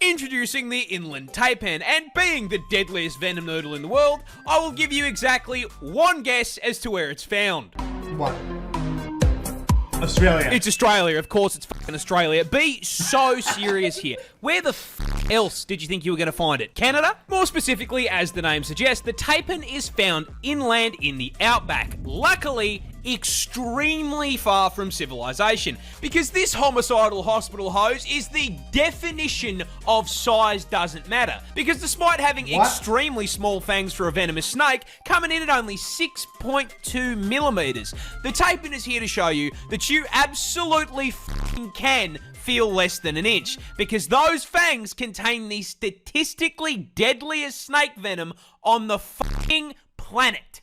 Introducing the inland taipan, and being the deadliest venom noodle in the world, I will give you exactly one guess as to where it's found. what? Australia. It's Australia, of course it's fucking Australia. Be so serious here. Where the else did you think you were going to find it? Canada? More specifically, as the name suggests, the taipan is found inland in the outback. Luckily, extremely far from civilization, because this homicidal hospital hose is the definition of size doesn't matter. Because despite having extremely small fangs for a venomous snake, coming in at only 6.2 millimeters, the taipan is here to show you that you absolutely fucking can feel less than an inch, because those fangs contain the statistically deadliest snake venom on the fucking planet.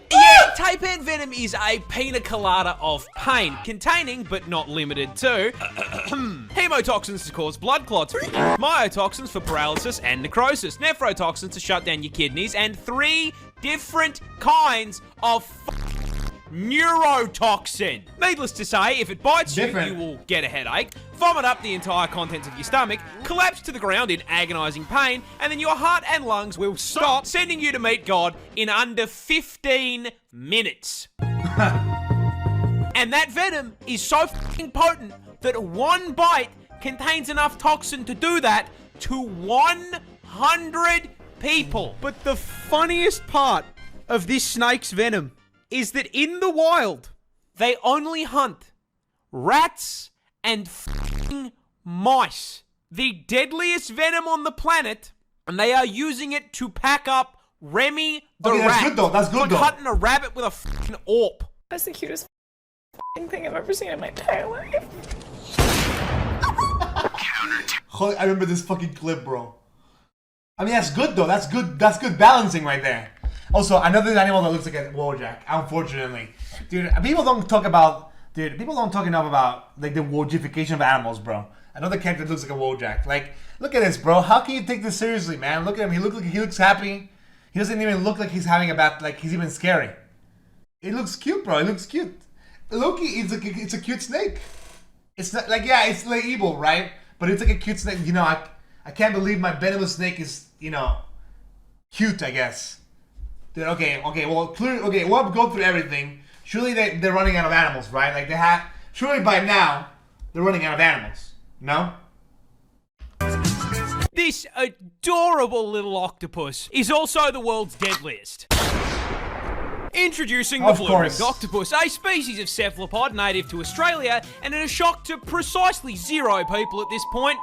Yeah, taipan venom is a pina colada of pain, containing, but not limited to, hemotoxins to cause blood clots, myotoxins for paralysis and necrosis, nephrotoxins to shut down your kidneys, and 3 different kinds of neurotoxin. Needless to say, if it bites you will get a headache, vomit up the entire contents of your stomach, collapse to the ground in agonizing pain, and then your heart and lungs will stop, sending you to meet God in under 15 minutes. And that venom is so fucking potent that one bite contains enough toxin to do that to 100 people. But the funniest part of this snake's venom is that in the wild, they only hunt rats and f***ing mice. The deadliest venom on the planet, and they are using it to pack up Remy the rat. That's good though, that's good though. Cutting a rabbit with a f***ing AWP. That's the cutest thing I've ever seen in my entire life. I remember this fucking clip, bro. I mean, that's good though. That's good balancing right there. Also, another animal that looks like a Wojak, unfortunately. Dude, people don't talk enough about, like, the Wojification of animals, bro. Another character that looks like a Wojak. Like, look at this, bro. How can you take this seriously, man? Look at him. He looks happy. He doesn't even look like he's having a bad, like, he's even scary. It looks cute, bro. It looks cute. Loki, it's a cute snake. It's not, like, yeah, it's like evil, right? But it's like a cute snake. You know, I can't believe my venomous snake is, you know, cute, I guess. Dude, okay, we'll go through everything. Surely they're running out of animals, right? Like, surely by now, they're running out of animals. No? This adorable little octopus is also the world's deadliest. Introducing the blue-ringed octopus, a species of cephalopod native to Australia, and in a shock to precisely 0 people at this point,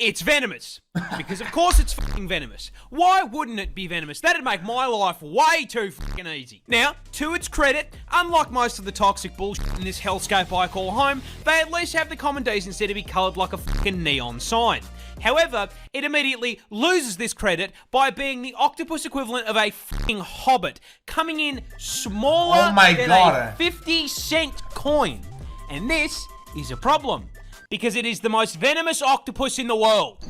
it's venomous. Because of course it's fucking venomous. Why wouldn't it be venomous? That'd make my life way too fucking easy. Now, to its credit, unlike most of the toxic bullshit in this hellscape I call home, they at least have the common decency to be coloured like a fucking neon sign. However, it immediately loses this credit by being the octopus equivalent of a fucking hobbit, coming in smaller than a 50-cent coin. And this is a problem, because it is the most venomous octopus in the world.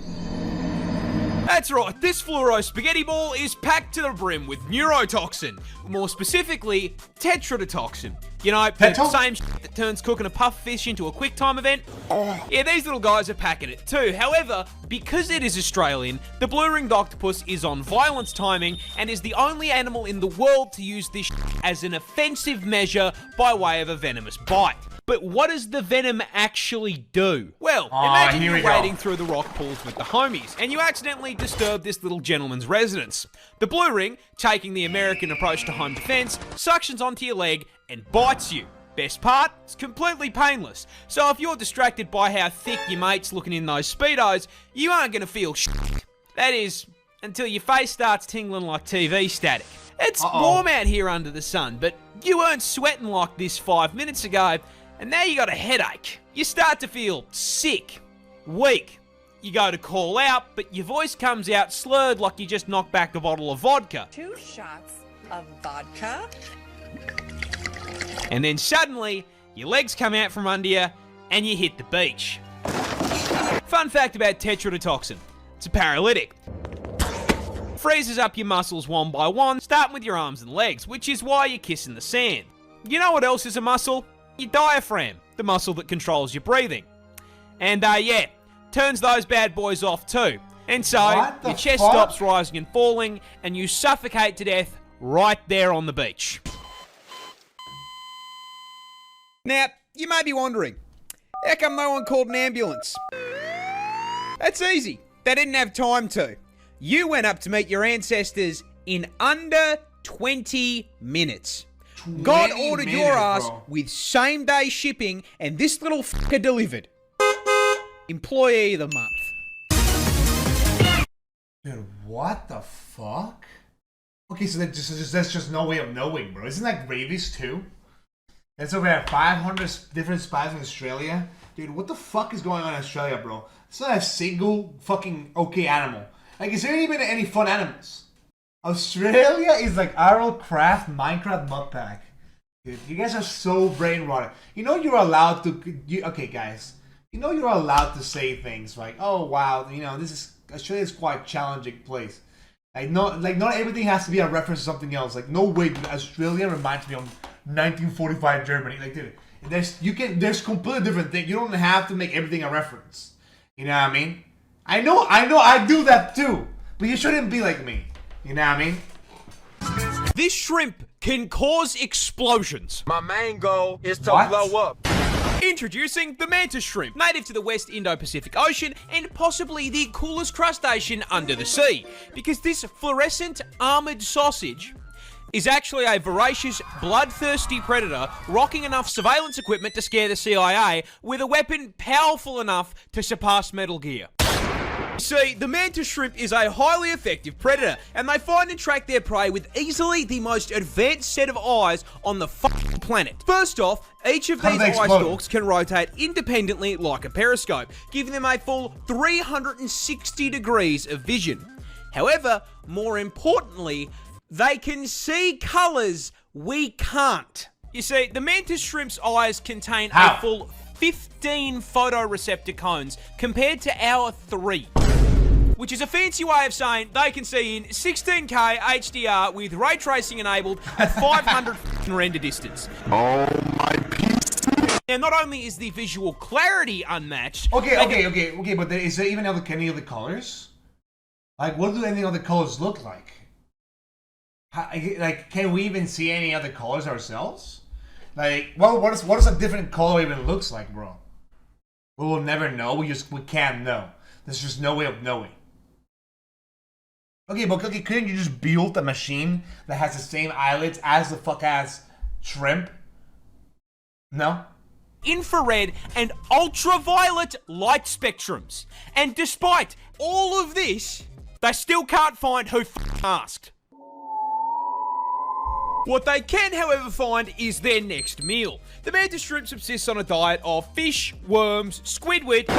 That's right, this fluoro spaghetti ball is packed to the brim with neurotoxin. More specifically, tetrodotoxin. You know, the same shit that turns cooking a puff fish into a quick time event. Yeah, these little guys are packing it too. However, because it is Australian, the blue-ringed octopus is on violence timing and is the only animal in the world to use this as an offensive measure by way of a venomous bite. But what does the venom actually do? Well, imagine you're wading through the rock pools with the homies, and you accidentally disturb this little gentleman's residence. The blue ring, taking the American approach to home defense, suctions onto your leg and bites you. Best part, it's completely painless. So if you're distracted by how thick your mate's looking in those Speedos, you aren't going to feel shit. That is, until your face starts tingling like TV static. It's warm out here under the sun, but you weren't sweating like this 5 minutes ago, and now you got a headache. You start to feel sick, weak. You go to call out, but your voice comes out slurred like you just knocked back a bottle of vodka. 2 shots of vodka. And then suddenly, your legs come out from under you, and you hit the beach. Fun fact about tetrodotoxin. It's a paralytic. Freezes up your muscles one by one, starting with your arms and legs, which is why you're kissing the sand. You know what else is a muscle? Your diaphragm, the muscle that controls your breathing. And yeah, turns those bad boys off too. And so, your chest stops rising and falling, and you suffocate to death right there on the beach. Now, you may be wondering, how come no one called an ambulance? That's easy. They didn't have time to. You went up to meet your ancestors in under 20 minutes. God ordered your ass with same-day shipping, and this little fucker delivered. Employee of the month. Dude, what the fuck? Okay, so that's just no way of knowing, bro. Isn't that rabies too? That's over at 500 different spots in Australia. Dude, what the fuck is going on in Australia, bro? It's not a single fucking okay animal. Like, is there even any fun animals? Australia is like Arrow Craft Minecraft mud pack. Dude, you guys are so brain rotted. You know you're allowed to... okay, guys. You know you're allowed to say things like, oh, wow, you know, Australia's quite a challenging place. Like, not everything has to be a reference to something else. Like, no way, dude, Australia reminds me of 1945 Germany. Like, dude, there's completely different things. You don't have to make everything a reference. You know what I mean? I know, I do that too. But you shouldn't be like me. You know what I mean? This shrimp can cause explosions. My main goal is to blow up. Introducing the mantis shrimp, native to the West Indo-Pacific Ocean and possibly the coolest crustacean under the sea, because this fluorescent armored sausage is actually a voracious, bloodthirsty predator rocking enough surveillance equipment to scare the CIA with a weapon powerful enough to surpass Metal Gear. See, the mantis shrimp is a highly effective predator, and they find and track their prey with easily the most advanced set of eyes on the fucking planet. First off, each of these eye stalks can rotate independently like a periscope, giving them a full 360 degrees of vision. However, more importantly, they can see colours we can't. You see, the mantis shrimp's eyes contain a full 15 photoreceptor cones compared to our 3. Which is a fancy way of saying they can see in 16K HDR with ray tracing enabled at 500 render distance. Oh my piece. Now, not only is the visual clarity unmatched... Okay, but is there even any other colors? Like, what do any other colors look like? Like, can we even see any other colors ourselves? Like, what does a different color even looks like, bro? We will never know. We can't know. There's just no way of knowing. Okay, but couldn't you just build a machine that has the same eyelids as the fuck-ass shrimp? No? Infrared and ultraviolet light spectrums. And despite all of this, they still can't find who asked. What they can, however, find is their next meal. The mantis shrimp subsists on a diet of fish, worms, squidward,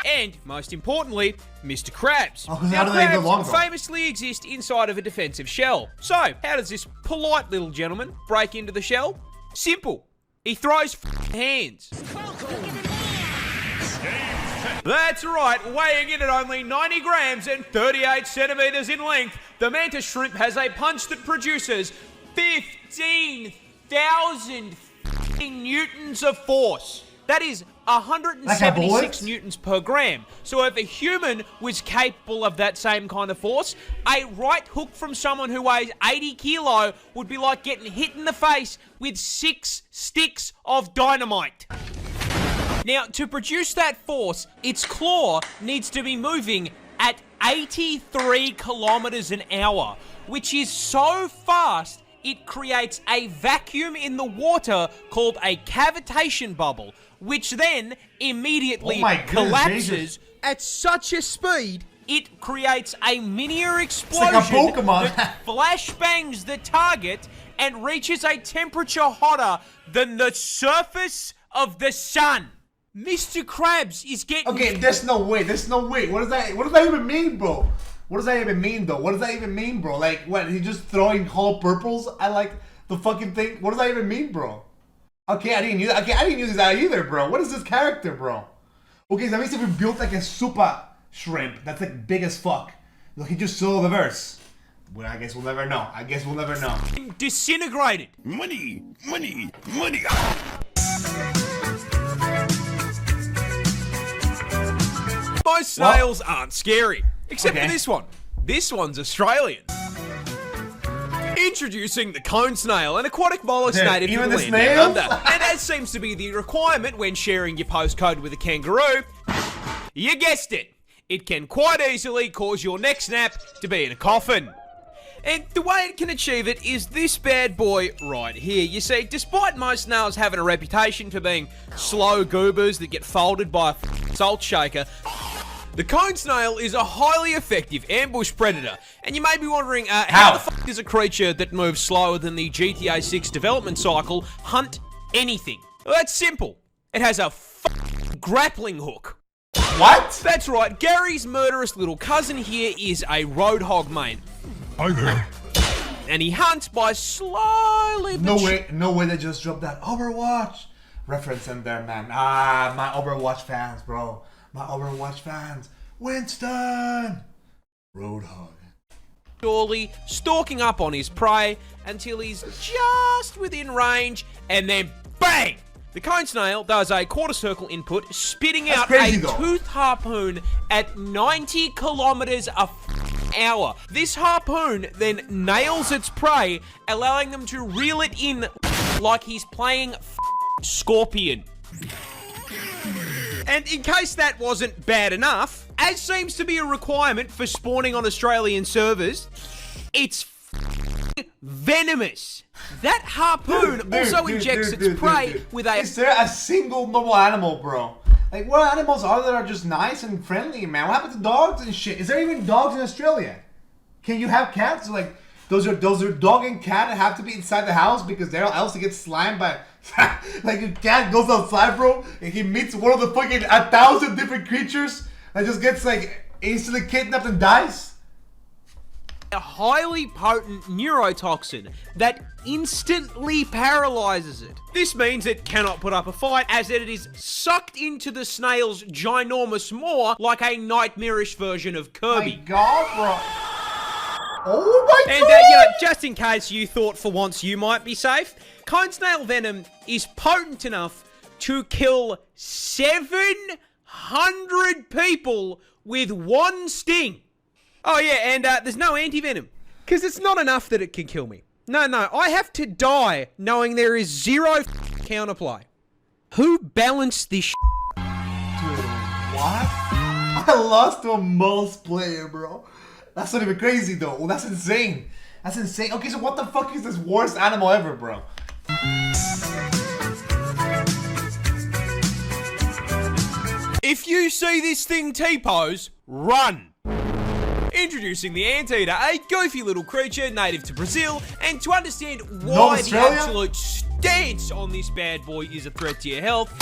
and, most importantly, Mr. Krabs. Now, crabs famously exist inside of a defensive shell. So, how does this polite little gentleman break into the shell? Simple. He throws hands. That's right, weighing in at only 90 grams and 38 centimeters in length, the mantis shrimp has a punch that produces 15,000 newtons of force. That is 176 newtons per gram. So if a human was capable of that same kind of force, a right hook from someone who weighs 80 kilo would be like getting hit in the face with 6 sticks of dynamite. Now, to produce that force, its claw needs to be moving at 83 kilometers an hour, which is so fast it creates a vacuum in the water called a cavitation bubble, which then immediately collapses at such a speed it creates a miniature explosion that flashbangs the target and reaches a temperature hotter than the surface of the sun. Mr. Krabs is getting... Okay, there's no way. What does that even mean, bro? What does that even mean, though? What does that even mean, bro? Like, what, he's just throwing hollow purples at, like, the fucking thing? What does that even mean, bro? Okay, I didn't use that either, bro. What is this character, bro? Okay, so that means if we built, like, a super shrimp that's, like, big as fuck, look, he just saw the verse. Well, I guess we'll never know. Disintegrated. Money. Most snails aren't scary, except for this one. This one's Australian. Introducing the cone snail, an aquatic mollusk native to the land down under. And as seems to be the requirement when sharing your postcode with a kangaroo, you guessed it, it can quite easily cause your neck snap to be in a coffin. And the way it can achieve it is this bad boy right here. You see, despite most snails having a reputation for being slow goobers that get folded by a salt shaker, the cone snail is a highly effective ambush predator. And you may be wondering, how the fuck does a creature that moves slower than the GTA 6 development cycle hunt anything? Well, that's simple. It has a grappling hook. What? That's right, Gary's murderous little cousin here is a roadhog mate. Hi there. And he hunts by slowly... No way they just dropped that Overwatch reference in there, man. My Overwatch fans, bro. Winston! Roadhog. Surely stalking up on his prey until he's just within range, and then bang! The cone snail does a quarter circle input, spitting out a toothed harpoon at 90 kilometers an hour. This harpoon then nails its prey, allowing them to reel it in like he's playing Scorpion. And in case that wasn't bad enough, as seems to be a requirement for spawning on Australian servers, it's venomous. That harpoon also injects its prey with a... Is there a single normal animal, bro? Like, what animals are there are just nice and friendly, man? What happened to dogs and shit? Is there even dogs in Australia? Can you have cats? Like, those are dog and cat that have to be inside the house because else they get slimed by... like, a cat goes outside, bro, and he meets one of the fucking 1,000 different creatures that just gets, like, instantly kidnapped and dies? A highly potent neurotoxin that instantly paralyzes it. This means it cannot put up a fight, as it is sucked into the snail's ginormous maw like a nightmarish version of Kirby. My God, bro. Oh my God! And, just in case you thought for once you might be safe, cone snail venom is potent enough to kill 700 people with one sting. Oh yeah, and there's no anti-venom, because it's not enough that it can kill me. No, I have to die knowing there is zero counterplay. Who balanced this shit? Dude, what? I lost to a mouse player, bro. That's not even crazy, though. Well, that's insane. That's insane. Okay, so what the fuck is this worst animal ever, bro? If you see this thing T-pose, run. Introducing the anteater, a goofy little creature native to Brazil, and to understand why the absolute stance on this bad boy is a threat to your health,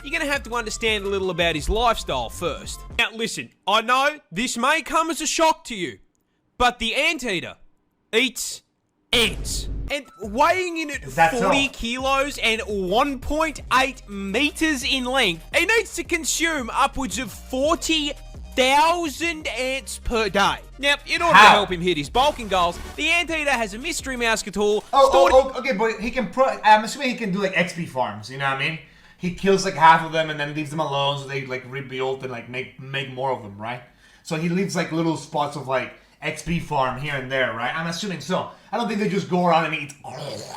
you're gonna have to understand a little about his lifestyle first. Now listen, I know this may come as a shock to you, but the anteater eats ants. And weighing in at that 40 so? kilos and 1.8 meters in length, he needs to consume upwards of 40,000 ants per day. Now, in order to help him hit his bulking goals, the anteater has a mystery mouse tool. Okay, but he can. I'm assuming he can do like XP farms. You know what I mean? He kills like half of them and then leaves them alone, so they like rebuild and like make more of them, right? So he leaves like little spots of like XP farm here and there, right? I'm assuming so. I don't think they just go around and eat.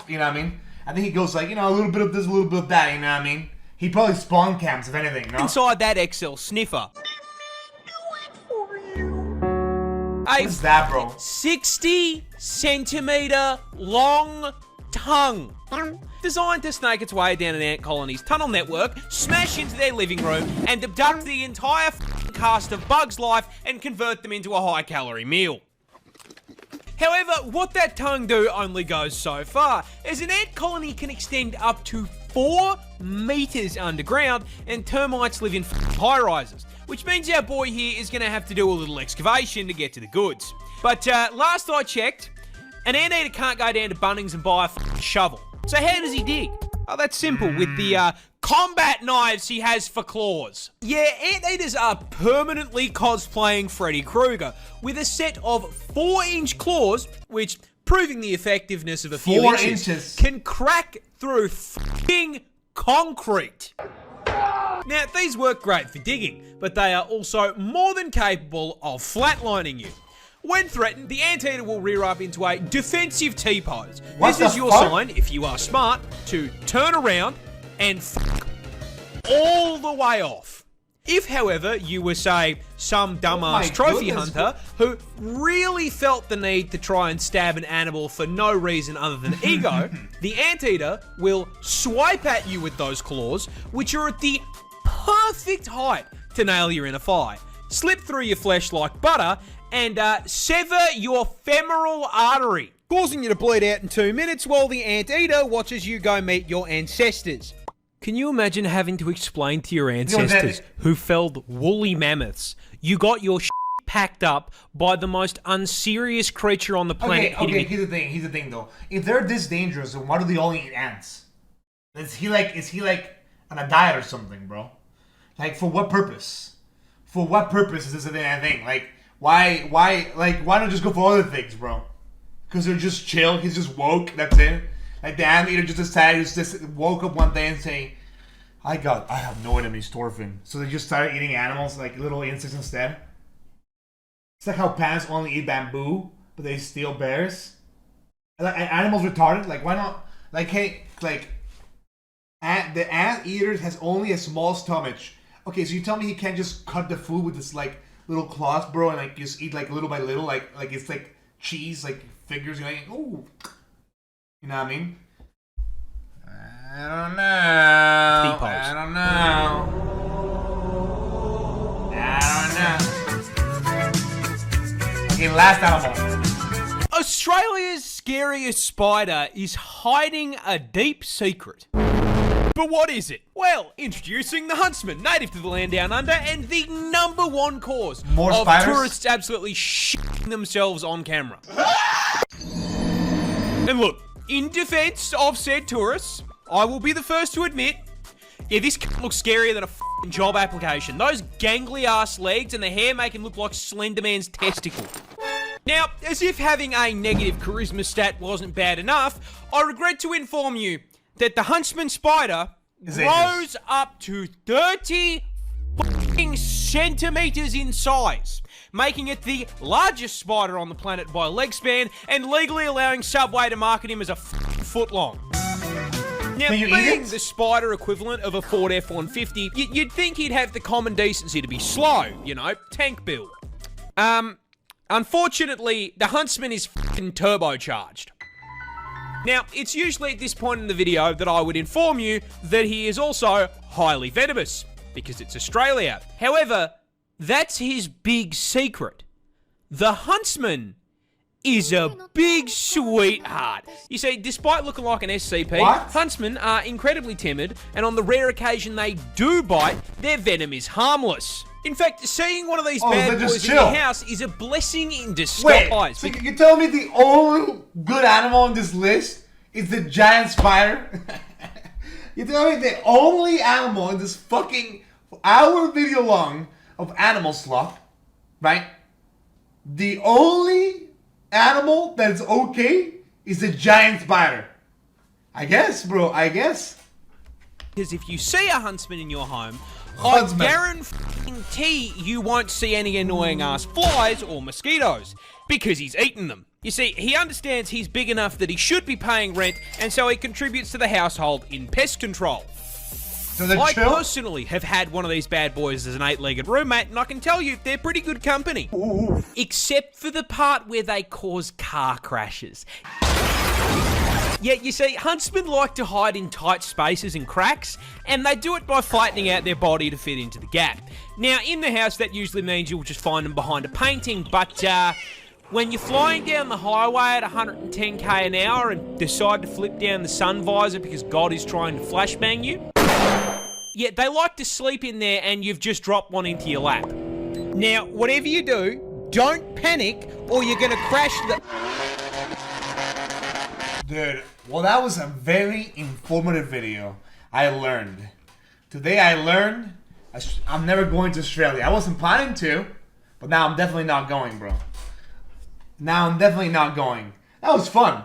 You know what I mean? I think he goes like, you know, a little bit of this, a little bit of that. You know what I mean? He probably spawn camps if anything. No? Inside that Excel sniffer. What's that, bro? 60 centimeter long tongue. Designed to snake its way down an ant colony's tunnel network, smash into their living room, and abduct the entire cast of Bug's life and convert them into a high-calorie meal. However, what that tongue do only goes so far, as an ant colony can extend up to 4 meters underground, and termites live in high-rises, which means our boy here is going to have to do a little excavation to get to the goods. But last I checked, an anteater can't go down to Bunnings and buy a shovel. So how does he dig? Oh, that's simple, with the combat knives he has for claws. Yeah, anteaters are permanently cosplaying Freddy Krueger with a set of 4-inch claws, which, proving the effectiveness of a few 4 inches, can crack through f***ing concrete. Now, these work great for digging, but they are also more than capable of flatlining you. When threatened, the anteater will rear up into a defensive T-pose. This is your sign, if you are smart, to turn around and fuck all the way off. If, however, you were, say, some dumbass trophy hunter who really felt the need to try and stab an animal for no reason other than ego, the anteater will swipe at you with those claws, which are at the perfect height to nail your inner thigh, slip through your flesh like butter, and sever your femoral artery, causing you to bleed out in 2 minutes while the anteater watches you go meet your ancestors. Can you imagine having to explain to your ancestors who felled woolly mammoths you got your packed up by the most unserious creature on the planet? Okay, here's the thing though. If they're this dangerous, then why do they only eat ants? Is he like on a diet or something, bro? Like, for what purpose? For what purpose is this a thing? Like, why not just go for other things, bro? Because they're just chill, he's just woke, that's it. Like, the anteater just decided, just woke up one day and say, I have no enemy Thorfinn. So they just started eating animals, like little insects instead. It's like how pants only eat bamboo, but they steal bears. Like, animals retarded? Like, why not? Like, hey, like, the anteater has only a small stomach. Okay, so you tell me he can't just cut the food with this, like, little claws, bro, and like just eat like little by little, like it's like cheese, like figures, like, ooh, you know what I mean? I don't know. Okay, last animal. Australia's scariest spider is hiding a deep secret. But what is it? Well, introducing the huntsman, native to the land down under, and the #1 cause of tourists absolutely shitting themselves on camera. And look, in defense of said tourists, I will be the first to admit, yeah, this looks scarier than a f***ing job application. Those gangly ass legs and the hair make him look like Slender Man's testicle. Now, as if having a negative charisma stat wasn't bad enough, I regret to inform you that the huntsman spider grows up to 30 centimeters in size, making it the largest spider on the planet by leg span, and legally allowing Subway to market him as a foot long. Now, being the spider equivalent of a Ford F-150, you'd think he'd have the common decency to be slow, you know, tank build. Unfortunately, the huntsman is f***ing turbocharged. Now, it's usually at this point in the video that I would inform you that he is also highly venomous, because it's Australia. However, that's his big secret. The huntsman is a big sweetheart. You see, despite looking like an SCP, huntsmen are incredibly timid, and on the rare occasion they do bite, their venom is harmless. In fact, seeing one of these Oh, bad then just boys in chill. your house is a blessing in Wait, disguise. so you tell me the only good animal on this list is the giant spider? You tell me the only animal in this fucking hour video long of animal slop, right? The only animal that's okay is the giant spider. I guess, bro, I guess. Because if you see a huntsman in your home, Huntsman. I guarantee you won't see any annoying ass flies or mosquitoes. Because he's eaten them. You see, he understands he's big enough that he should be paying rent, and so he contributes to the household in pest control. So they're I chill? personally have had one of these bad boys as an 8-legged roommate, and I can tell you they're pretty good company. Ooh. Except for the part where they cause car crashes. Yeah, you see, huntsmen like to hide in tight spaces and cracks, and they do it by flattening out their body to fit into the gap. Now, in the house, that usually means you'll just find them behind a painting, but when you're flying down the highway at 110k an hour and decide to flip down the sun visor because God is trying to flashbang you, yeah, they like to sleep in there and you've just dropped one into your lap. Now, whatever you do, don't panic or you're going to crash the... Dude, well, that was a very informative video. I learned. Today I learned I'm never going to Australia. I wasn't planning to, but now I'm definitely not going, bro. Now I'm definitely not going. That was fun.